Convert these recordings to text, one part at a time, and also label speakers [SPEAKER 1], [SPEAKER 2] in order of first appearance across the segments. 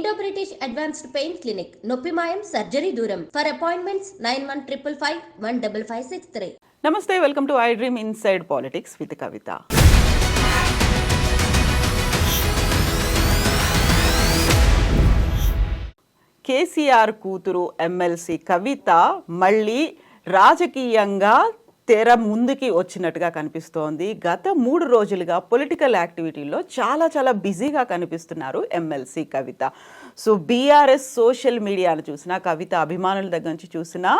[SPEAKER 1] Indo British advanced pain clinic, నొప్పిమాయం surgery దూరం. For appointments 9155515563.
[SPEAKER 2] నమస్తే, welcome to I dream inside politics with Kavitha. KCR కూతురు MLC కవిత మళ్ళీ రాజకీయంగా తెర ముందుకి వచ్చినట్టుగా కనిపిస్తోంది. గత 3 రోజులుగా పొలిటికల్ యాక్టివిటీలో చాలా బిజీగా కనిపిస్తున్నారు ఎమ్మెల్సీ కవిత. సో బీఆర్ఎస్ సోషల్ మీడియాను చూసినా, కవిత అభిమానుల దగ్గర నుంచి చూసినా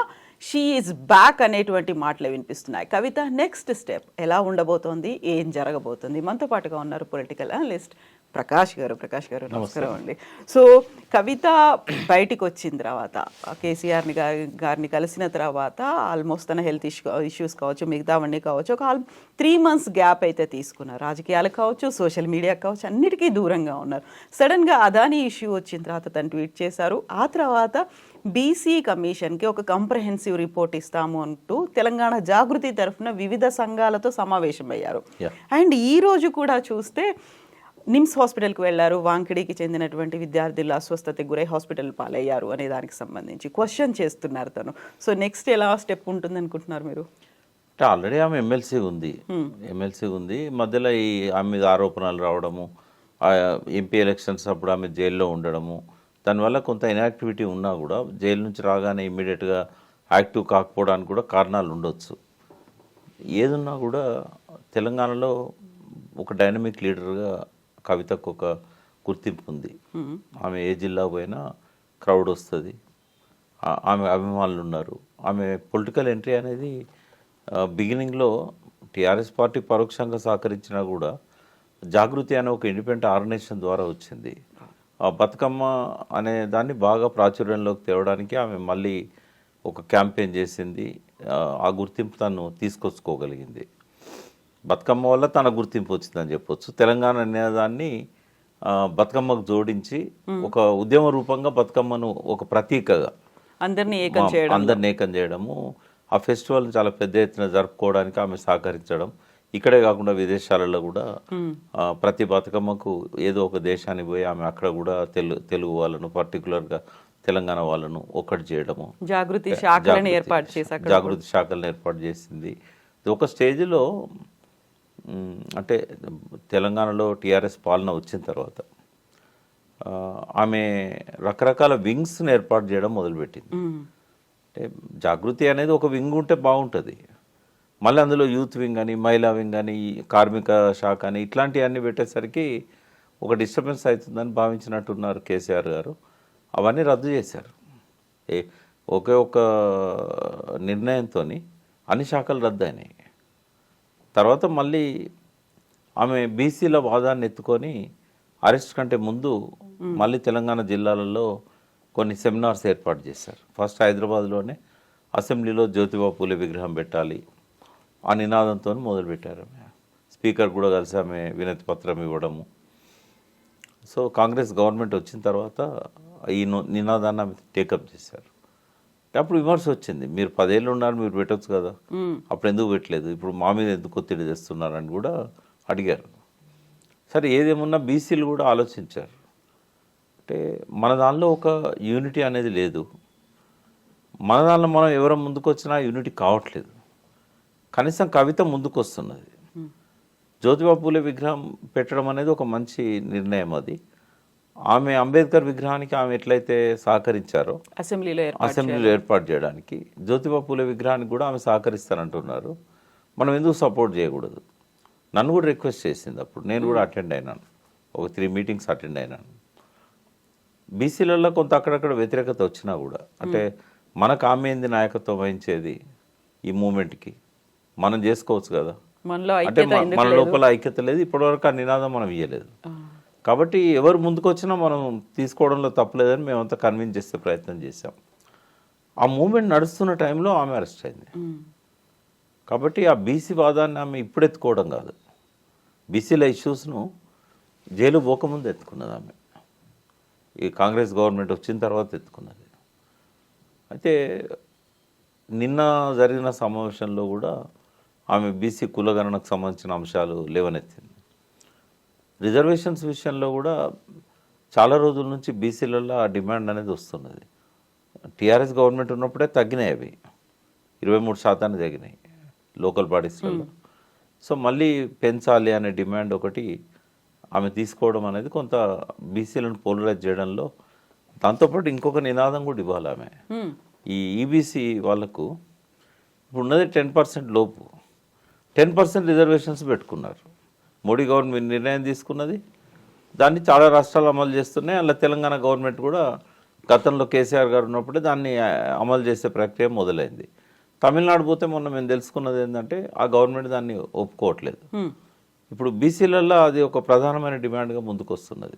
[SPEAKER 2] షీ ఈజ్ బ్యాక్ అనేటువంటి మాటలు వినిపిస్తున్నాయి. కవిత నెక్స్ట్ స్టెప్ ఎలా ఉండబోతోంది, ఏం జరగబోతుంది? మనతో పాటుగా ఉన్నారు పొలిటికల్ అనలిస్ట్ ప్రకాష్ గారు. నమస్కారం అండి. సో కవిత బయటికి వచ్చిన తర్వాత, కేసీఆర్ గారిని కలిసిన తర్వాత ఆల్మోస్ట్ తన హెల్త్ ఇష్యూస్ కావచ్చు, మిగతావన్నీ కావచ్చు, ఒక 3 months గ్యాప్ అయితే తీసుకున్నారు. రాజకీయాలకు కావచ్చు, సోషల్ మీడియాకి కావచ్చు, అన్నిటికీ దూరంగా ఉన్నారు. సడన్గా అదానీ ఇష్యూ వచ్చిన తర్వాత తను ట్వీట్ చేశారు. ఆ తర్వాత బీసీ కమిషన్కి ఒక కంప్రహెన్సివ్ రిపోర్ట్ ఇస్తాము అంటూ తెలంగాణ జాగృతి తరఫున వివిధ సంఘాలతో సమావేశమయ్యారు. అండ్ ఈ రోజు కూడా చూస్తే నిమ్స్ హాస్పిటల్కి వెళ్ళారు. వాంకిడికి చెందినటువంటి విద్యార్థులు అస్వస్థతకు గురై హాస్పిటల్ పాలయ్యారు అనే దానికి సంబంధించి క్వశ్చన్ చేస్తున్నారు తను. సో నెక్స్ట్ ఎలా స్టెప్ ఉంటుంది అనుకుంటున్నారు మీరు?
[SPEAKER 3] ఆల్రెడీ ఆమె ఎమ్మెల్సీ ఉంది. మధ్యలో ఈ ఆమె మీద ఆరోపణలు రావడము, ఎంపీ ఎలక్షన్స్ అప్పుడు ఆమె జైల్లో ఉండడము, దానివల్ల కొంత ఇన్యాక్టివిటీ ఉన్నా కూడా జైలు నుంచి రాగానే ఇమ్మీడియట్గా యాక్టివ్ కాకపోవడానికి కూడా కారణాలు ఉండొచ్చు. ఏదున్నా కూడా తెలంగాణలో ఒక డైనమిక్ లీడర్గా కవితకు ఒక గుర్తింపు ఉంది. ఆమె ఏ జిల్లా పోయినా క్రౌడ్ వస్తుంది, ఆమె అభిమానులు ఉన్నారు. ఆమె పొలిటికల్ ఎంట్రీ అనేది బిగినింగ్లో టీఆర్ఎస్ పార్టీ పరోక్షంగా సహకరించినా కూడా జాగృతి అనే ఒక ఇండిపెండెంట్ ఆర్గనైజేషన్ ద్వారా వచ్చింది. బతుకమ్మ అనే దాన్ని బాగా ప్రాచుర్యంలోకి తేవడానికి ఆమె మళ్ళీ ఒక క్యాంపెయిన్ చేసింది. ఆ గుర్తింపు తను తీసుకొచ్చుకోగలిగింది. బతుకమ్మ వల్ల తన గుర్తింపు వచ్చిందని చెప్పొచ్చు. తెలంగాణ అనేదాన్ని బతుకమ్మకు జోడించి ఒక ఉద్యమ రూపంగా బతుకమ్మను ఒక ప్రతీకగా అందరినీ ఏకం చేయడము, ఆ ఫెస్టివల్ని చాలా పెద్ద ఎత్తున జరుపుకోవడానికి ఆమె సహకరించడం. ఇక్కడే కాకుండా విదేశాలలో కూడా ప్రతి బతుకమ్మకు ఏదో ఒక దేశానికి పోయి ఆమె అక్కడ కూడా తెలుగు వాళ్ళను, పర్టికులర్గా తెలంగాణ వాళ్ళను ఒక్కటి చేయడము, జాగృతి శాఖలను ఏర్పాటు చేసింది. ఒక స్టేజ్లో అంటే తెలంగాణలో టీఆర్ఎస్ పాలన వచ్చిన తర్వాత ఆమె రకరకాల వింగ్స్ని ఏర్పాటు చేయడం మొదలుపెట్టింది. అంటే జాగృతి అనేది ఒక వింగ్ ఉంటే బాగుంటుంది, మళ్ళీ అందులో యూత్ వింగ్ అని, మహిళా వింగ్ అని, కార్మిక శాఖ అని ఇట్లాంటివన్నీ పెట్టేసరికి ఒక డిస్టర్బెన్స్ అవుతుందని భావించినట్టున్నారు కేసీఆర్ గారు. అవన్నీ రద్దు చేశారు. ఒకే ఒక నిర్ణయంతో అన్ని శాఖలు రద్దు అయినాయి. తర్వాత మళ్ళీ ఆమె బీసీల వాదాన్ని ఎత్తుకొని అరెస్ట్ కంటే ముందు మళ్ళీ తెలంగాణ జిల్లాలలో కొన్ని సెమినార్స్ ఏర్పాటు చేశారు. ఫస్ట్ హైదరాబాద్లోనే అసెంబ్లీలో జ్యోతిబా పూలే విగ్రహం పెట్టాలి ఆ నినాదంతో మొదలుపెట్టారు. ఆమె స్పీకర్ కూడా కలిసి ఆమె వినతి పత్రం ఇవ్వడము. సో కాంగ్రెస్ గవర్నమెంట్ వచ్చిన తర్వాత ఈ నినాదాన్ని ఆమె టేకప్ చేశారు. అప్పుడు విమర్శ వచ్చింది, మీరు 10 ఏళ్ళు ఉన్నారు, మీరు పెట్టవచ్చు కదా, అప్పుడు ఎందుకు పెట్టలేదు, ఇప్పుడు మా మీద ఎందుకు ఒత్తిడి తెస్తున్నారని కూడా అడిగారు. సరే ఏదేమన్నా బీసీలు కూడా ఆలోచించారు. అంటే మన దానిలో ఒక యూనిటీ అనేది లేదు, మన దానిలో మనం ఎవరో ముందుకు వచ్చినా యూనిటీ కావట్లేదు. కనీసం కవిత ముందుకు వస్తున్నది. జ్యోతిబా పూలే విగ్రహం పెట్టడం అనేది ఒక మంచి నిర్ణయం. అది ఆమె అంబేద్కర్ విగ్రహానికి ఆమె ఎట్లయితే సహకరించారో అసెంబ్లీలో ఏర్పాటు చేయడానికి జ్యోతిబా పూలే విగ్రహానికి కూడా ఆమె సహకరిస్తానంటున్నారు. మనం ఎందుకు సపోర్ట్ చేయకూడదు? నన్ను కూడా రిక్వెస్ట్ చేసింది. అప్పుడు నేను కూడా అటెండ్ అయినాను, ఒక 3 meetings అటెండ్ అయినాను. బీసీలలో కొంత అక్కడక్కడ వ్యతిరేకత వచ్చినా కూడా, అంటే మనకు ఆమె ఏంది నాయకత్వం వహించేది ఈ మూమెంట్కి, మనం చేసుకోవచ్చు కదా, అంటే మన లోపల ఐక్యత లేదు, ఇప్పటివరకు ఆ నినాదం మనం ఇవ్వలేదు. కాబట్టి ఎవరు ముందుకు వచ్చినా మనం తీసుకోవడంలో తప్పలేదని మేమంతా కన్విన్స్ చేసే ప్రయత్నం చేశాం. ఆ మూమెంట్ నడుస్తున్న టైంలో ఆమె అరెస్ట్ అయింది. కాబట్టి ఆ బీసీ వాదాన్ని ఆమె ఇప్పుడు ఎత్తుకోవడం కాదు, బీసీల ఇష్యూస్ను జైలు పోకముందు ఎత్తుకున్నది ఆమె. ఈ కాంగ్రెస్ గవర్నమెంట్ వచ్చిన తర్వాత ఎత్తుకున్నది. అయితే నిన్న జరిగిన సమావేశంలో కూడా ఆమె బీసీ కులగణనకు సంబంధించిన అంశాలు లేవనెత్తింది. రిజర్వేషన్స్ విషయంలో కూడా చాలా రోజుల నుంచి బీసీలలో ఆ డిమాండ్ అనేది వస్తున్నది. టీఆర్ఎస్ గవర్నమెంట్ ఉన్నప్పుడే తగ్గినాయి అవి, 23% తగ్గినాయి లోకల్ బాడీస్లలో. సో మళ్ళీ పెంచాలి అనే డిమాండ్ ఒకటి ఆమె తీసుకోవడం అనేది కొంత బీసీలను పోలరైజ్ చేయడంలో, దాంతోపాటు ఇంకొక నినాదం కూడా ఇవ్వాలి ఆమె. ఈ ఈబీసీ వాళ్ళకు ఇప్పుడు ఉన్నది 10% లోపు, 10% రిజర్వేషన్స్ పెట్టుకున్నారు. మోడీ గవర్నమెంట్ నిర్ణయం తీసుకున్నది, దాన్ని చాలా రాష్ట్రాలు అమలు చేస్తున్నాయి. అలా తెలంగాణ గవర్నమెంట్ కూడా గతంలో కేసీఆర్ గారు ఉన్నప్పుడే దాన్ని అమలు చేసే ప్రక్రియ మొదలైంది. తమిళనాడు పోతే మొన్న మేము తెలుసుకున్నది ఏంటంటే ఆ గవర్నమెంట్ దాన్ని ఒప్పుకోవట్లేదు. ఇప్పుడు బీసీలలో అది ఒక ప్రధానమైన డిమాండ్గా ముందుకు వస్తున్నది.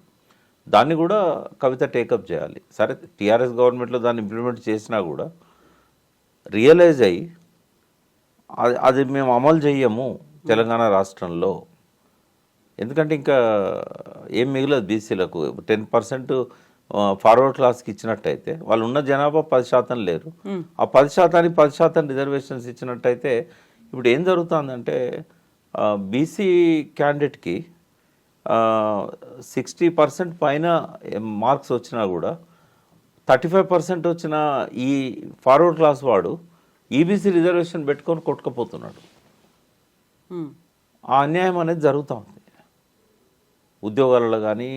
[SPEAKER 3] దాన్ని కూడా కవిత టేకప్ చేయాలి. సరే టీఆర్ఎస్ గవర్నమెంట్లో దాన్ని ఇంప్లిమెంట్ చేసినా కూడా రియలైజ్ అయ్యి అది మేము అమలు చెయ్యము తెలంగాణ రాష్ట్రంలో, ఎందుకంటే ఇంకా ఏం మిగలదు బీసీలకు. 10% ఫార్వర్డ్ క్లాస్కి ఇచ్చినట్టయితే వాళ్ళు ఉన్న జనాభా 10% లేరు. ఆ 10%కి 10% రిజర్వేషన్స్ ఇచ్చినట్టయితే ఇప్పుడు ఏం జరుగుతుందంటే బీసీ క్యాండిడేట్కి 60% పైన మార్క్స్ వచ్చినా కూడా 35% వచ్చిన ఈ ఫార్వర్డ్ క్లాస్ వాడు ఈబీసీ రిజర్వేషన్ పెట్టుకొని కొట్టుకుపోతున్నాడు. ఆ అన్యాయం అనేది జరుగుతూ ఉంది ఉద్యోగాలలో కానీ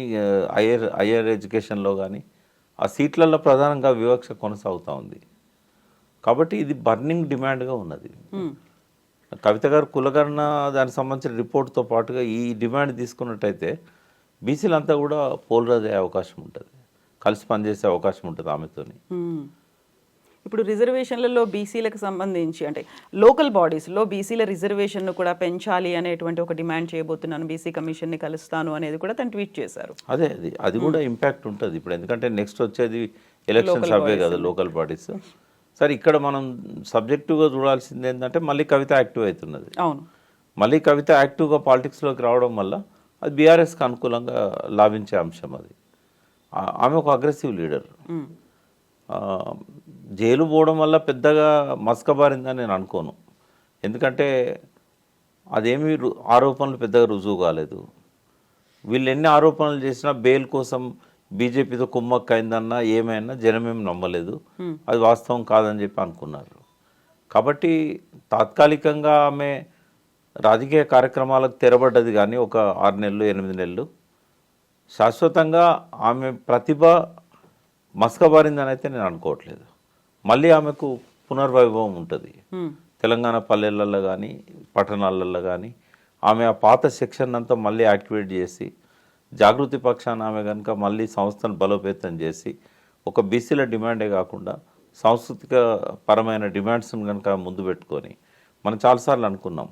[SPEAKER 3] హయ్యర్ ఎడ్యుకేషన్లో కానీ. ఆ సీట్లలో ప్రధానంగా వివక్ష కొనసాగుతూ ఉంది. కాబట్టి ఇది బర్నింగ్ డిమాండ్గా ఉన్నది. కవిత గారు కులగణన దానికి సంబంధించిన రిపోర్ట్తో పాటుగా ఈ డిమాండ్ తీసుకున్నట్టయితే బీసీలంతా కూడా పోలరైజ్ అయ్యే అవకాశం ఉంటుంది, కలిసి పనిచేసే అవకాశం ఉంటుంది ఆమెతోని.
[SPEAKER 2] ఇప్పుడు రిజర్వేషన్లలో బీసీలకు సంబంధించి అంటే లోకల్ బాడీస్లో బీసీల రిజర్వేషన్ను కూడా పెంచాలి అనేటువంటి ఒక డిమాండ్ చేయబోతున్నాను, బీసీ కమిషన్ని కలుస్తాను అనేది కూడా తను ట్వీట్ చేశారు.
[SPEAKER 3] అదే అది కూడా ఇంపాక్ట్ ఉంటుంది ఇప్పుడు, ఎందుకంటే నెక్స్ట్ వచ్చేది ఎలక్షన్స్ అవే కదా లోకల్ బాడీస్. సరే ఇక్కడ మనం సబ్జెక్టివ్గా చూడాల్సింది ఏంటంటే మళ్ళీ కవిత యాక్టివ్ అవుతున్నది.
[SPEAKER 2] అవును,
[SPEAKER 3] మళ్ళీ కవిత యాక్టివ్గా పాలిటిక్స్లోకి రావడం వల్ల అది బీఆర్ఎస్కి అనుకూలంగా లాభించే అంశం. అది ఆమె ఒక అగ్రెసివ్ లీడర్. జైలు పోవడం వల్ల పెద్దగా మసకబారిందని నేను అనుకోను, ఎందుకంటే అదేమీ ఆరోపణలు పెద్దగా రుజువు కాలేదు. వీళ్ళు ఎన్ని ఆరోపణలు చేసినా బెయిల్ కోసం బీజేపీతో కుమ్మక్క అయిందన్నా ఏమైనా జనమేం నమ్మలేదు, అది వాస్తవం కాదని చెప్పి అనుకున్నారు. కాబట్టి తాత్కాలికంగా ఆమె రాజకీయ కార్యక్రమాలకు తెరబడ్డది, కానీ ఒక 6 నెలలు 8 నెలలు శాశ్వతంగా ఆమె ప్రతిభ మసకబారిందని అయితే నేను అనుకోవట్లేదు. మళ్ళీ ఆమెకు పునర్వైభవం ఉంటుంది తెలంగాణ పల్లెలలో కానీ పట్టణాలలో కానీ. ఆమె ఆ పాత సెక్షన్ అంతా మళ్ళీ యాక్టివేట్ చేసి జాగృతి పక్షాన ఆమె కనుక మళ్ళీ సంస్థను బలోపేతం చేసి ఒక బీసీల డిమాండే కాకుండా సాంస్కృతిక పరమైన డిమాండ్స్ని కనుక ముందు పెట్టుకొని, మనం చాలాసార్లు అనుకున్నాం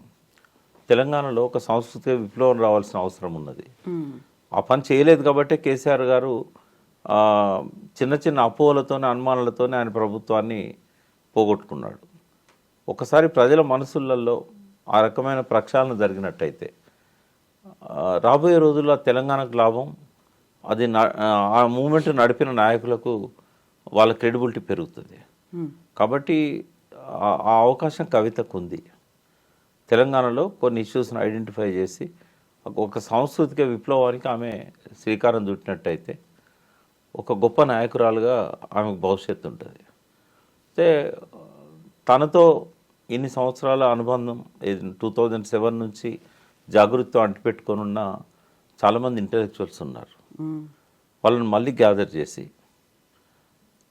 [SPEAKER 3] తెలంగాణలో ఒక సాంస్కృతిక విప్లవం రావాల్సిన అవసరం ఉన్నది. ఆ పని చేయలేదు కాబట్టి కేసీఆర్ గారు చిన్న చిన్న అపోహలతోనే అనుమానాలతోనే ఆయన ప్రభుత్వాన్ని పోగొట్టుకున్నాడు. ఒకసారి ప్రజల మనసులలో ఆ రకమైన ప్రక్షాళన జరిగినట్టయితే రాబోయే రోజుల్లో తెలంగాణకు లాభం, అది ఆ మూమెంట్ నడిపిన నాయకులకు వాళ్ళ క్రెడిబిలిటీ పెరుగుతుంది. కాబట్టి ఆ అవకాశం కవితకు ఉంది. తెలంగాణలో కొన్ని ఇష్యూస్ని ఐడెంటిఫై చేసి ఒక సాంస్కృతిక విప్లవానికి ఆమె శ్రీకారం చుట్టినట్టయితే ఒక గొప్ప నాయకురాలుగా ఆమెకు భవిష్యత్తు ఉంటుంది. అయితే తనతో ఇన్ని సంవత్సరాల అనుబంధం 2007 నుంచి జాగృతితో అంటిపెట్టుకొని ఉన్న చాలామంది ఇంటలెక్చువల్స్ ఉన్నారు. వాళ్ళని మళ్ళీ గ్యాదర్ చేసి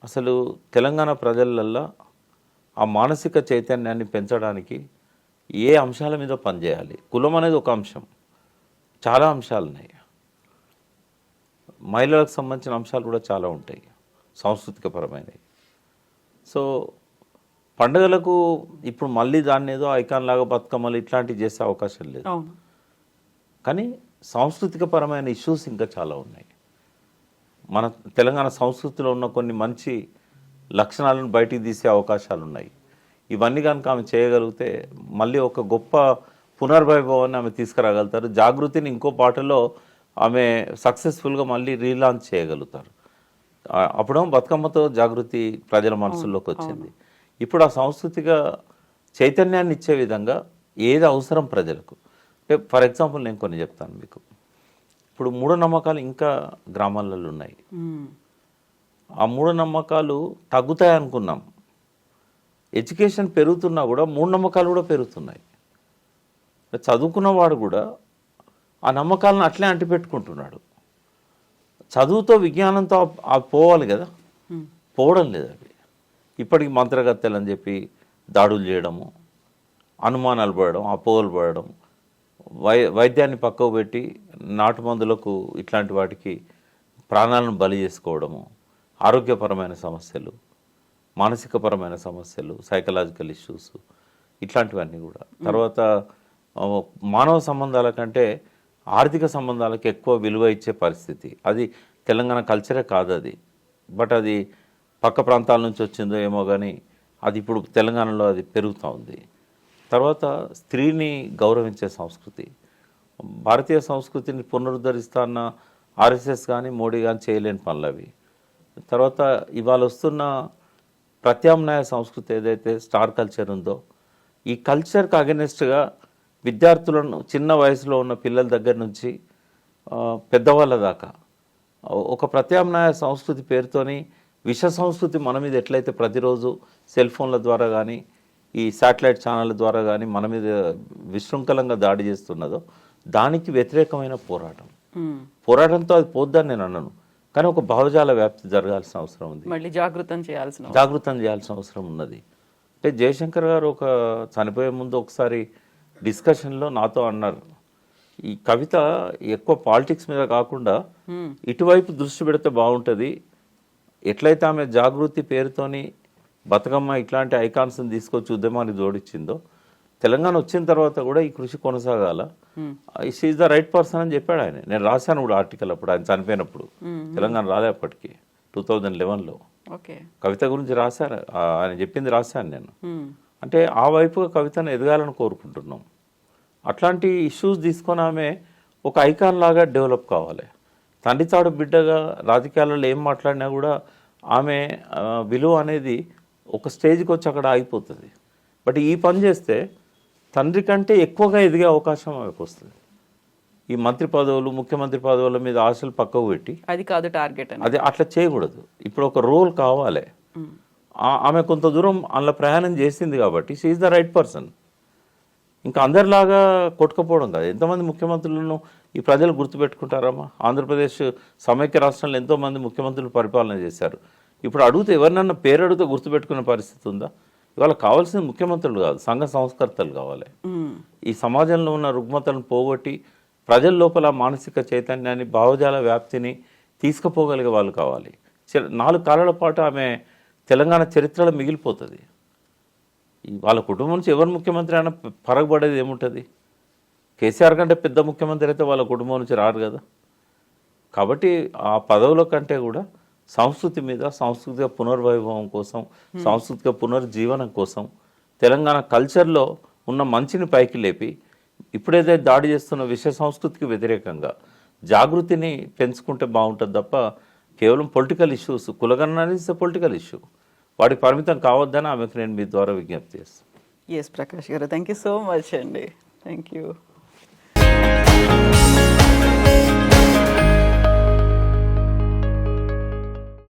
[SPEAKER 3] అసలు తెలంగాణ ప్రజలల్లో ఆ మానసిక చైతన్యాన్ని పెంచడానికి ఏ అంశాల మీద పనిచేయాలి. కులం అనేది ఒక అంశం, చాలా అంశాలు ఉన్నాయి. మహిళలకు సంబంధించిన అంశాలు కూడా చాలా ఉంటాయి సాంస్కృతిక పరమైనవి. సో పండుగలకు ఇప్పుడు మళ్ళీ దాన్ని ఏదో ఐకాన్ లాగా బతుకమ్మలు ఇట్లాంటివి చేసే అవకాశం లేదు. కానీ సాంస్కృతిక పరమైన ఇష్యూస్ ఇంకా చాలా ఉన్నాయి. మన తెలంగాణ సంస్కృతిలో ఉన్న కొన్ని మంచి లక్షణాలను బయటికి తీసే అవకాశాలు ఉన్నాయి. ఇవన్నీ కనుక ఆమె చేయగలిగితే మళ్ళీ ఒక గొప్ప పునర్వైభవాన్ని ఆమె తీసుకురాగలుగుతారు. జాగృతిని ఇంకో పాటలో ఆమె సక్సెస్ఫుల్గా మళ్ళీ రీలాంచ్ చేయగలుగుతారు. అప్పుడేమో బతుకమ్మతో జాగృతి ప్రజల మనసుల్లోకి వచ్చింది. ఇప్పుడు ఆ సాంస్కృతిక చైతన్యాన్ని ఇచ్చే విధంగా ఏది అవసరం ప్రజలకు. ఫర్ ఎగ్జాంపుల్ నేను కొన్ని చెప్తాను మీకు. ఇప్పుడు మూఢనమ్మకాలు ఇంకా గ్రామాలలో ఉన్నాయి. ఆ మూఢనమ్మకాలు తగ్గుతాయి అనుకున్నాం. ఎడ్యుకేషన్ పెరుగుతున్నా కూడా మూఢనమ్మకాలు కూడా పెరుగుతున్నాయి. చదువుకున్నవాడు కూడా ఆ నమ్మకాలను అట్లే అంటిపెట్టుకుంటున్నాడు. చదువుతో విజ్ఞానంతో పోవాలి కదా, పోవడం లేదు. అవి ఇప్పటికి మంత్రగత్తెలు అని చెప్పి దాడులు చేయడము, అనుమానాలు పడడం, అపోహలు పడడం, వైద్యాన్ని పక్కకు పెట్టి నాటు మందులకు ఇట్లాంటి వాటికి ప్రాణాలను బలి చేసుకోవడము, ఆరోగ్యపరమైన సమస్యలు, మానసికపరమైన సమస్యలు, సైకలాజికల్ ఇష్యూస్, ఇట్లాంటివన్నీ కూడా. తర్వాత మానవ సంబంధాల కంటే ఆర్థిక సంబంధాలకు ఎక్కువ విలువ ఇచ్చే పరిస్థితి. అది తెలంగాణ కల్చరే కాదు అది, బట్ అది పక్క ప్రాంతాల నుంచి వచ్చిందో ఏమో కానీ అది ఇప్పుడు తెలంగాణలో అది పెరుగుతూ ఉంది. తర్వాత స్త్రీని గౌరవించే సంస్కృతి, భారతీయ సంస్కృతిని పునరుద్ధరిస్తా అన్న ఆర్ఎస్ఎస్ కానీ మోడీ కానీ చేయలేని పనులు అవి. తర్వాత ఇవాళ వస్తున్న ప్రత్యామ్నాయ సంస్కృతి ఏదైతే స్టార్ కల్చర్ ఉందో, ఈ కల్చర్కి అగెనిస్ట్గా విద్యార్థులను చిన్న వయసులో ఉన్న పిల్లల దగ్గర నుంచి పెద్దవాళ్ళ దాకా ఒక ప్రత్యామ్నాయ సంస్కృతి పేరుతోని విష సంస్కృతి మన మీద ఎట్లయితే ప్రతిరోజు సెల్ ఫోన్ల ద్వారా కానీ ఈ శాటిలైట్ ఛానళ్ళ ద్వారా కానీ మన మీద విశృంఖలంగా దాడి చేస్తున్నదో దానికి వ్యతిరేకమైన పోరాటంతో అది పోద్దని నేను అన్నాను. కానీ ఒక భావజాల వ్యాప్తి జరగాల్సిన అవసరం ఉంది,
[SPEAKER 2] మళ్ళీ జాగృతం చేయాల్సిన
[SPEAKER 3] అవసరం ఉన్నది. అంటే జయశంకర్ గారు ఒక చనిపోయే ముందు ఒకసారి డిస్కషన్లో నాతో అన్నారు, ఈ కవిత ఎక్కువ పాలిటిక్స్ మీద కాకుండా ఇటువైపు దృష్టి పెడితే బాగుంటుంది. ఎట్లయితే ఆమె జాగృతి పేరుతోని బతుకమ్మ ఇట్లాంటి ఐకాన్స్ని తీసుకొచ్చి ఉద్యమాన్ని జోడించిందో, తెలంగాణ వచ్చిన తర్వాత కూడా ఈ కృషి కొనసాగాల. She is the right person అని చెప్పాడు ఆయన. నేను రాశాను కూడా ఆర్టికల్ అప్పుడు ఆయన చనిపోయినప్పుడు, తెలంగాణ రాలే అప్పటికి 2011లో కవిత గురించి రాశారు, ఆయన చెప్పింది రాశాను నేను. అంటే ఆ వైపుగా కవితను ఎదగాలని కోరుకుంటున్నాం. అట్లాంటి ఇష్యూస్ తీసుకొని ఆమె ఒక ఐకాన్ లాగా డెవలప్ కావాలి. తండ్రి తాడు బిడ్డగా రాజకీయాలలో ఏం మాట్లాడినా కూడా ఆమె విలువ అనేది ఒక స్టేజ్కి వచ్చి అక్కడ ఆగిపోతుంది. బట్ ఈ పని చేస్తే తండ్రి కంటే ఎక్కువగా ఎదిగే అవకాశం ఆమెకు వస్తుంది. ఈ మంత్రి పదవులు, ముఖ్యమంత్రి పదవుల మీద ఆశలు పక్కకు పెట్టి
[SPEAKER 2] అది కాదు టార్గెట్,
[SPEAKER 3] అది అట్లా చేయకూడదు. ఇప్పుడు ఒక రోల్ కావాలి. ఆమె కొంత దూరం అందులో ప్రయాణం చేసింది కాబట్టి she is the right person. ఇంకా అందరిలాగా కొట్టుకపోవడం కాదు. ఎంతమంది ముఖ్యమంత్రులను ఈ ప్రజలు గుర్తుపెట్టుకుంటారమ్మా? ఆంధ్రప్రదేశ్ సమైక్య రాష్ట్రంలో ఎంతోమంది ముఖ్యమంత్రులు పరిపాలన చేశారు. ఇప్పుడు అడిగితే ఎవరినన్నా పేరు అడిగితే గుర్తుపెట్టుకునే పరిస్థితి ఉందా? ఇవాళ కావాల్సిన ముఖ్యమంత్రులు కాదు, సంఘ సంస్కర్తలు కావాలి. ఈ సమాజంలో ఉన్న రుగ్మతలను పోగొట్టి ప్రజల లోపల మానసిక చైతన్యాన్ని, భావజాల వ్యాప్తిని తీసుకుపోగలిగే వాళ్ళు కావాలి. 4 కాలాల పాటు ఆమె తెలంగాణ చరిత్రలో మిగిలిపోతుంది. వాళ్ళ కుటుంబం నుంచి ఎవరు ముఖ్యమంత్రి అయినా పరగబడేది ఏముంటుంది? కేసీఆర్ కంటే పెద్ద ముఖ్యమంత్రి అయితే వాళ్ళ కుటుంబం నుంచి రారు కదా. కాబట్టి ఆ పదవుల కంటే కూడా సంస్కృతి మీద, సాంస్కృతిక పునర్వైభవం కోసం, సాంస్కృతిక పునర్జీవనం కోసం, తెలంగాణ కల్చర్లో ఉన్న మంచిని పైకి లేపి ఇప్పుడైతే దాడి చేస్తున్న విష సంస్కృతికి వ్యతిరేకంగా జాగృతిని పెంచుకుంటే బాగుంటుంది తప్ప కేవలం పొలిటికల్ ఇష్యూస్, కులగణన అనేది పొలిటికల్ ఇష్యూ, వాటికి పరిమితం కావద్దని ఆమెకు నేను మీ ద్వారా విజ్ఞప్తి చేస్తాను.
[SPEAKER 2] ఎస్ ప్రకాష్ గారు, థ్యాంక్ యూ సో మచ్ అండి. Thank you.